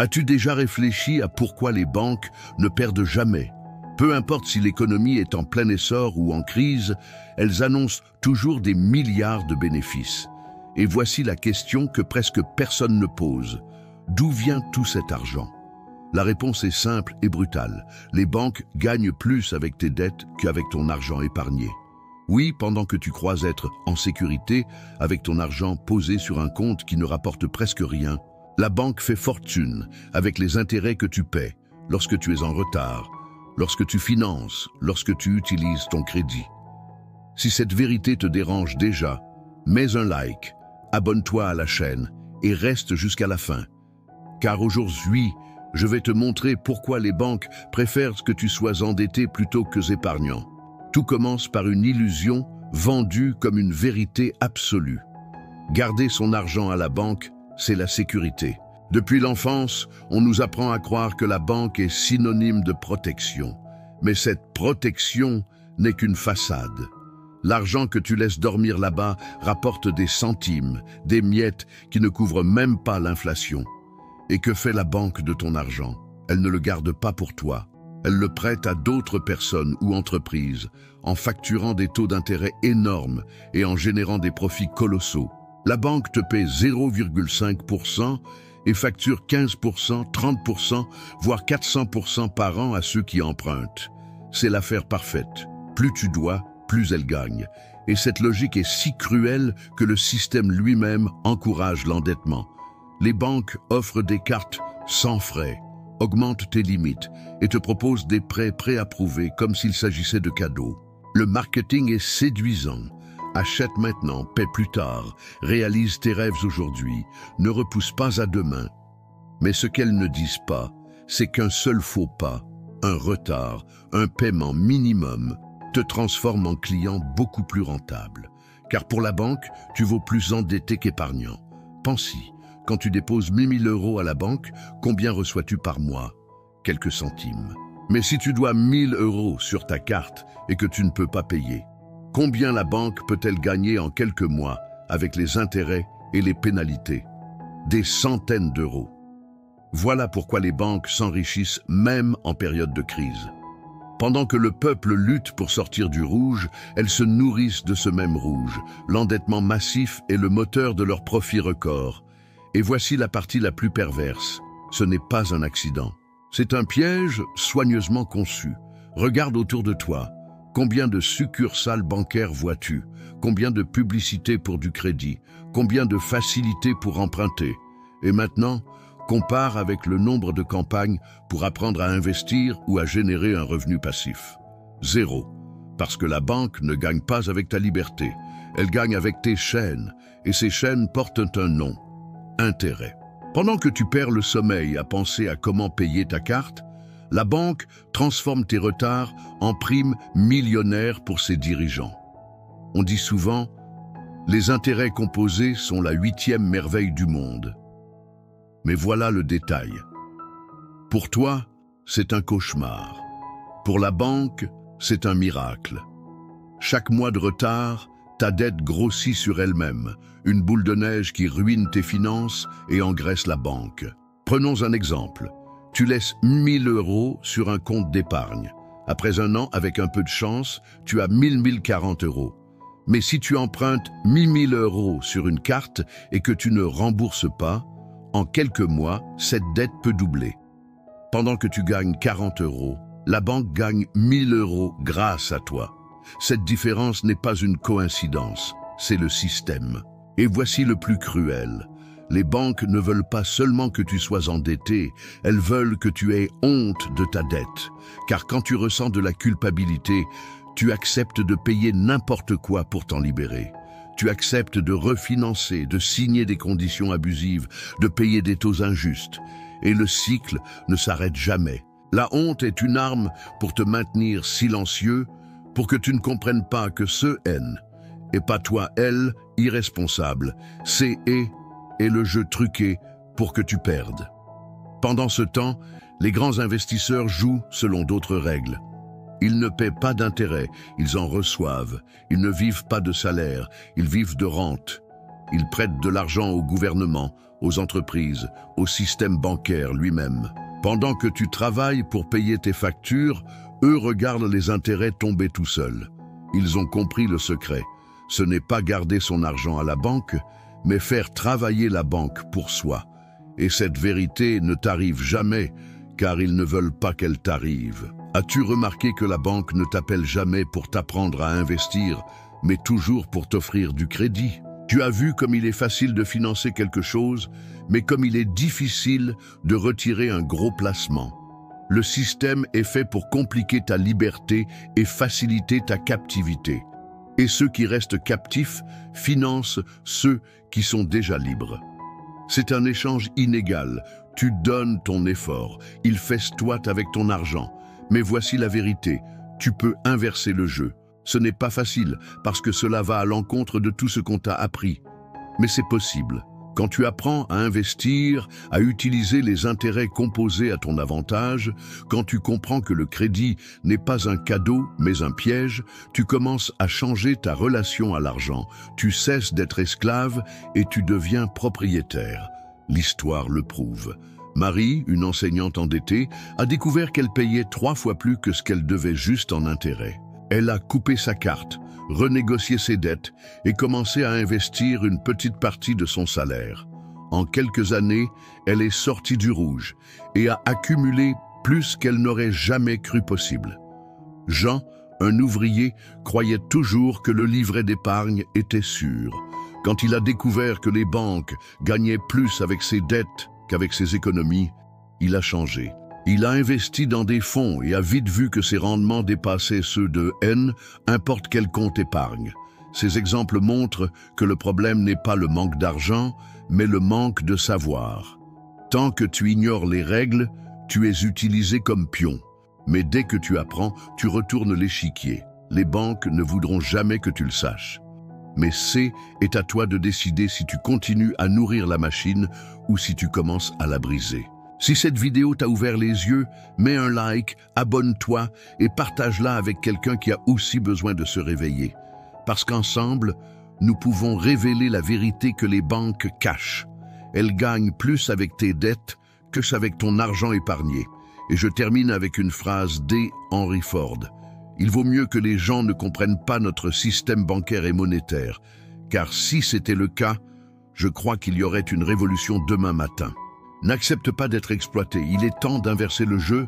As-tu déjà réfléchi à pourquoi les banques ne perdent jamais? Peu importe si l'économie est en plein essor ou en crise, elles annoncent toujours des milliards de bénéfices. Et voici la question que presque personne ne pose. D'où vient tout cet argent? La réponse est simple et brutale. Les banques gagnent plus avec tes dettes qu'avec ton argent épargné. Oui, pendant que tu crois être en sécurité avec ton argent posé sur un compte qui ne rapporte presque rien, la banque fait fortune avec les intérêts que tu paies lorsque tu es en retard, lorsque tu finances, lorsque tu utilises ton crédit. Si cette vérité te dérange déjà, mets un like, abonne-toi à la chaîne et reste jusqu'à la fin. Car aujourd'hui, je vais te montrer pourquoi les banques préfèrent que tu sois endetté plutôt que épargnant. Tout commence par une illusion vendue comme une vérité absolue. Garder son argent à la banque, c'est la sécurité. Depuis l'enfance, on nous apprend à croire que la banque est synonyme de protection. Mais cette protection n'est qu'une façade. L'argent que tu laisses dormir là-bas rapporte des centimes, des miettes qui ne couvrent même pas l'inflation. Et que fait la banque de ton argent? Elle ne le garde pas pour toi. Elle le prête à d'autres personnes ou entreprises, en facturant des taux d'intérêt énormes et en générant des profits colossaux. La banque te paie 0,5% et facture 15%, 30%, voire 400% par an à ceux qui empruntent. C'est l'affaire parfaite. Plus tu dois, plus elle gagne. Et cette logique est si cruelle que le système lui-même encourage l'endettement. Les banques offrent des cartes sans frais, augmentent tes limites et te proposent des prêts préapprouvés comme s'il s'agissait de cadeaux. Le marketing est séduisant. Achète maintenant, paie plus tard, réalise tes rêves aujourd'hui, ne repousse pas à demain. Mais ce qu'elles ne disent pas, c'est qu'un seul faux pas, un retard, un paiement minimum, te transforme en client beaucoup plus rentable. Car pour la banque, tu vaux plus endetté qu'épargnant. Pense-y, quand tu déposes 1000 € à la banque, combien reçois-tu par mois? Quelques centimes. Mais si tu dois 1000 € sur ta carte et que tu ne peux pas payer, combien la banque peut-elle gagner en quelques mois avec les intérêts et les pénalités? Des centaines d'euros. Voilà pourquoi les banques s'enrichissent même en période de crise. Pendant que le peuple lutte pour sortir du rouge, elles se nourrissent de ce même rouge. L'endettement massif est le moteur de leurs profits records. Et voici la partie la plus perverse. Ce n'est pas un accident. C'est un piège soigneusement conçu. Regarde autour de toi. Combien de succursales bancaires vois-tu? Combien de publicités pour du crédit? Combien de facilités pour emprunter? Et maintenant, compare avec le nombre de campagnes pour apprendre à investir ou à générer un revenu passif. 0. Parce que la banque ne gagne pas avec ta liberté. Elle gagne avec tes chaînes. Et ces chaînes portent un nom. Intérêt. Pendant que tu perds le sommeil à penser à comment payer ta carte, la banque transforme tes retards en primes millionnaires pour ses dirigeants. On dit souvent, les intérêts composés sont la 8e merveille du monde. Mais voilà le détail. Pour toi, c'est un cauchemar. Pour la banque, c'est un miracle. Chaque mois de retard, ta dette grossit sur elle-même, une boule de neige qui ruine tes finances et engraisse la banque. Prenons un exemple. Tu laisses 1000 € sur un compte d'épargne. Après un an, avec un peu de chance, tu as 1040 €. Mais si tu empruntes 1000 € sur une carte et que tu ne rembourses pas, en quelques mois, cette dette peut doubler. Pendant que tu gagnes 40 €, la banque gagne 1000 € grâce à toi. Cette différence n'est pas une coïncidence, c'est le système. Et voici le plus cruel. Les banques ne veulent pas seulement que tu sois endetté, elles veulent que tu aies honte de ta dette. Car quand tu ressens de la culpabilité, tu acceptes de payer n'importe quoi pour t'en libérer. Tu acceptes de refinancer, de signer des conditions abusives, de payer des taux injustes. Et le cycle ne s'arrête jamais. La honte est une arme pour te maintenir silencieux, pour que tu ne comprennes pas que ce N, et pas toi, elle, irresponsable, c'est et le jeu truqué pour que tu perdes. Pendant ce temps, les grands investisseurs jouent selon d'autres règles. Ils ne paient pas d'intérêt, ils en reçoivent. Ils ne vivent pas de salaire, ils vivent de rente. Ils prêtent de l'argent au gouvernement, aux entreprises, au système bancaire lui-même. Pendant que tu travailles pour payer tes factures, eux regardent les intérêts tomber tout seuls. Ils ont compris le secret. Ce n'est pas garder son argent à la banque, mais faire travailler la banque pour soi. Et cette vérité ne t'arrive jamais, car ils ne veulent pas qu'elle t'arrive. As-tu remarqué que la banque ne t'appelle jamais pour t'apprendre à investir, mais toujours pour t'offrir du crédit? Tu as vu comme il est facile de financer quelque chose, mais comme il est difficile de retirer un gros placement. Le système est fait pour compliquer ta liberté et faciliter ta captivité. Et ceux qui restent captifs financent ceux qui sont déjà libres. C'est un échange inégal. Tu donnes ton effort, ils festoient avec ton argent. Mais voici la vérité, tu peux inverser le jeu. Ce n'est pas facile, parce que cela va à l'encontre de tout ce qu'on t'a appris. Mais c'est possible. Quand tu apprends à investir, à utiliser les intérêts composés à ton avantage, quand tu comprends que le crédit n'est pas un cadeau, mais un piège, tu commences à changer ta relation à l'argent. Tu cesses d'être esclave et tu deviens propriétaire. L'histoire le prouve. Marie, une enseignante endettée, a découvert qu'elle payait 3 fois plus que ce qu'elle devait juste en intérêt. Elle a coupé sa carte, renégocié ses dettes et commencé à investir une petite partie de son salaire. En quelques années, elle est sortie du rouge et a accumulé plus qu'elle n'aurait jamais cru possible. Jean, un ouvrier, croyait toujours que le livret d'épargne était sûr. Quand il a découvert que les banques gagnaient plus avec ses dettes qu'avec ses économies, il a changé. Il a investi dans des fonds et a vite vu que ses rendements dépassaient ceux de n'importe quel compte épargne. Ces exemples montrent que le problème n'est pas le manque d'argent, mais le manque de savoir. Tant que tu ignores les règles, tu es utilisé comme pion. Mais dès que tu apprends, tu retournes l'échiquier. Les banques ne voudront jamais que tu le saches. Mais c'est à toi de décider si tu continues à nourrir la machine ou si tu commences à la briser. Si cette vidéo t'a ouvert les yeux, mets un like, abonne-toi et partage-la avec quelqu'un qui a aussi besoin de se réveiller. Parce qu'ensemble, nous pouvons révéler la vérité que les banques cachent. Elles gagnent plus avec tes dettes que avec ton argent épargné. Et je termine avec une phrase d'Henry Ford. Il vaut mieux que les gens ne comprennent pas notre système bancaire et monétaire, car si c'était le cas, je crois qu'il y aurait une révolution demain matin. N'accepte pas d'être exploité, il est temps d'inverser le jeu